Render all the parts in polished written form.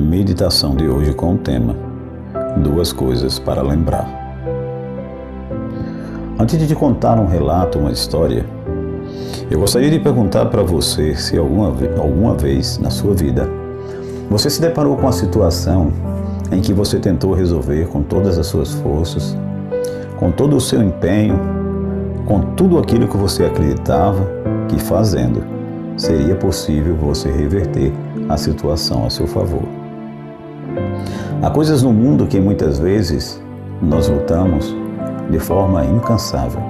Meditação de hoje com o tema Duas coisas para lembrar. Antes de te contar um relato, uma história, eu gostaria de perguntar para você se alguma vez na sua vida você se deparou com a situação em que você tentou resolver com todas as suas forças, com todo o seu empenho, com tudo aquilo que você acreditava que fazendo seria possível você reverter a situação a seu favor. Há coisas no mundo que muitas vezes nós lutamos de forma incansável.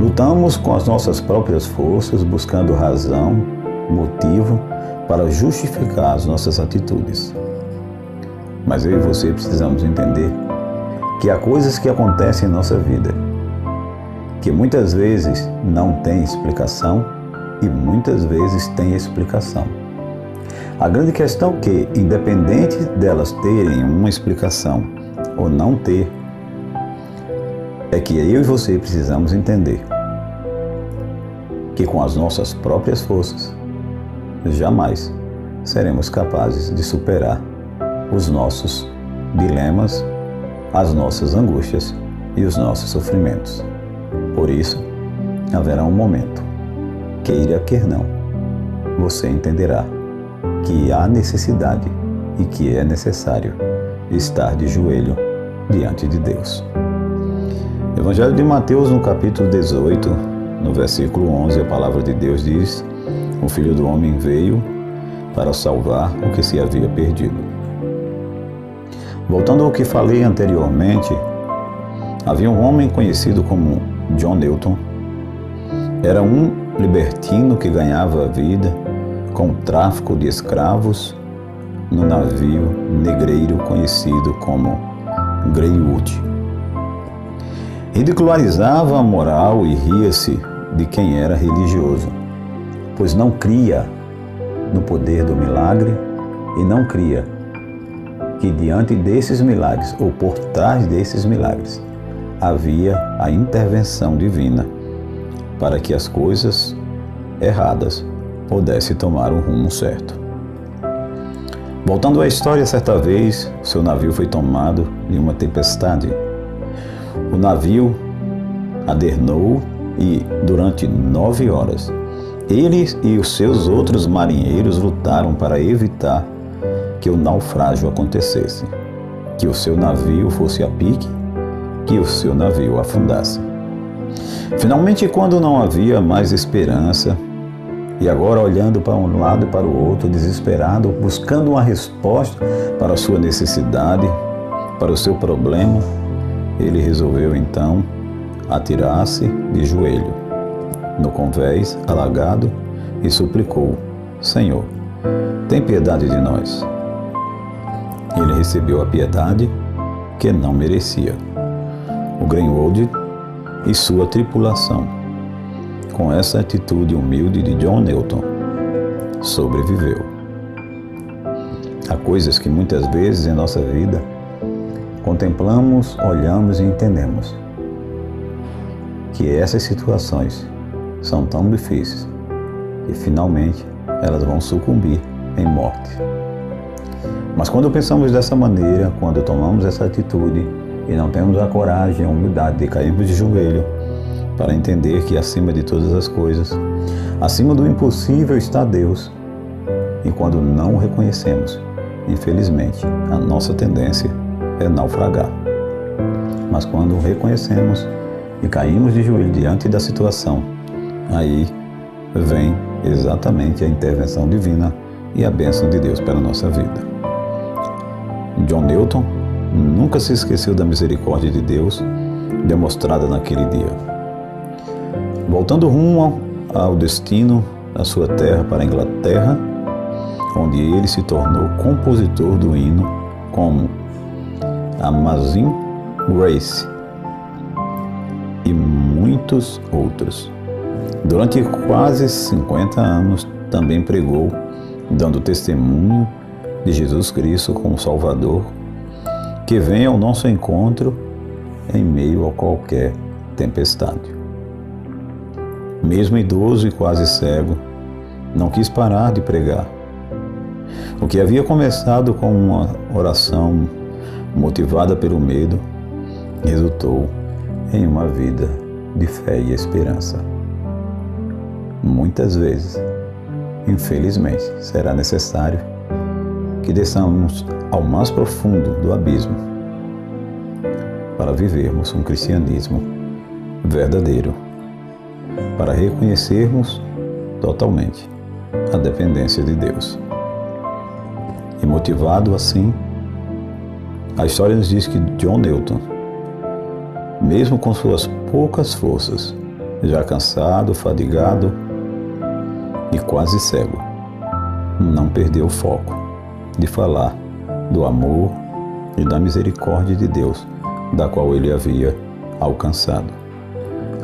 Lutamos com as nossas próprias forças, buscando razão, motivo para justificar as nossas atitudes. Mas eu e você precisamos entender que há coisas que acontecem em nossa vida que muitas vezes não têm explicação e muitas vezes têm explicação. A grande questão é que, independente delas terem uma explicação ou não ter, é que eu e você precisamos entender que com as nossas próprias forças jamais seremos capazes de superar os nossos dilemas, as nossas angústias e os nossos sofrimentos. Por isso, haverá um momento, queira quer não, você entenderá que há necessidade e que é necessário estar de joelho diante de Deus. Evangelho de Mateus, no capítulo 18, no versículo 11, a palavra de Deus diz: o Filho do Homem veio para salvar o que se havia perdido. Voltando ao que falei anteriormente, havia um homem conhecido como John Newton. Era um libertino que ganhava a vida com o tráfico de escravos no navio negreiro conhecido como Greyhound. Ridicularizava a moral e ria-se de quem era religioso, pois não cria no poder do milagre e não cria que diante desses milagres ou por trás desses milagres havia a intervenção divina para que as coisas erradas pudesse tomar o rumo certo. Voltando à história, certa vez, seu navio foi tomado de uma tempestade. O navio adernou e, durante 9 horas, ele e os seus outros marinheiros lutaram para evitar que o naufrágio acontecesse, que o seu navio fosse a pique, que o seu navio afundasse. Finalmente, quando não havia mais esperança, e agora olhando para um lado e para o outro, desesperado, buscando uma resposta para a sua necessidade, para o seu problema, ele resolveu então atirar-se de joelho no convés alagado e suplicou: Senhor, tem piedade de nós. Ele recebeu a piedade que não merecia. O Greyhound e sua tripulação, com essa atitude humilde de John Newton, sobreviveu. Há coisas que muitas vezes em nossa vida contemplamos, olhamos e entendemos que essas situações são tão difíceis que finalmente elas vão sucumbir em morte. Mas quando pensamos dessa maneira, quando tomamos essa atitude e não temos a coragem, a humildade de cairmos de joelho para entender que acima de todas as coisas, acima do impossível está Deus, e quando não o reconhecemos, infelizmente, a nossa tendência é naufragar. Mas quando o reconhecemos e caímos de joelho diante da situação, aí vem exatamente a intervenção divina e a bênção de Deus pela nossa vida. John Newton nunca se esqueceu da misericórdia de Deus demonstrada naquele dia. Voltando rumo ao destino da sua terra para a Inglaterra, onde ele se tornou compositor do hino como Amazing Grace e muitos outros. Durante quase 50 anos também pregou, dando testemunho de Jesus Cristo como Salvador, que vem ao nosso encontro em meio a qualquer tempestade. Mesmo idoso e quase cego, não quis parar de pregar. O que havia começado com uma oração motivada pelo medo, resultou em uma vida de fé e esperança. Muitas vezes, infelizmente, será necessário que desçamos ao mais profundo do abismo para vivermos um cristianismo verdadeiro, para reconhecermos totalmente a dependência de Deus. E motivado assim, a história nos diz que John Newton, mesmo com suas poucas forças, já cansado, fadigado e quase cego, não perdeu o foco de falar do amor e da misericórdia de Deus, da qual ele havia alcançado.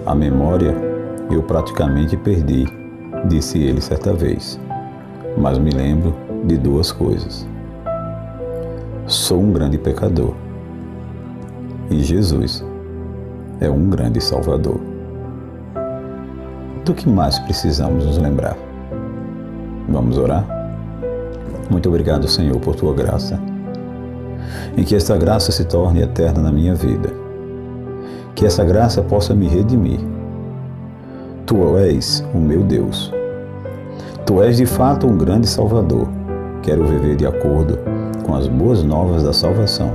A memória eu praticamente perdi, disse ele certa vez, mas me lembro de duas coisas. Sou um grande pecador e Jesus é um grande Salvador. Do que mais precisamos nos lembrar? Vamos orar? Muito obrigado, Senhor, por Tua graça, e que esta graça se torne eterna na minha vida, que essa graça possa me redimir. Tu és o meu Deus. Tu és de fato um grande Salvador. Quero viver de acordo com as boas novas da salvação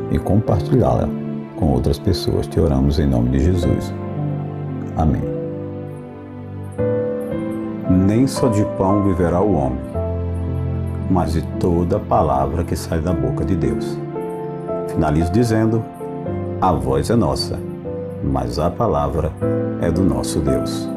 e compartilhá-la com outras pessoas. Te oramos em nome de Jesus. Amém. Nem só de pão viverá o homem, mas de toda palavra que sai da boca de Deus. Finalizo dizendo: a voz é nossa, mas a palavra é do nosso Deus.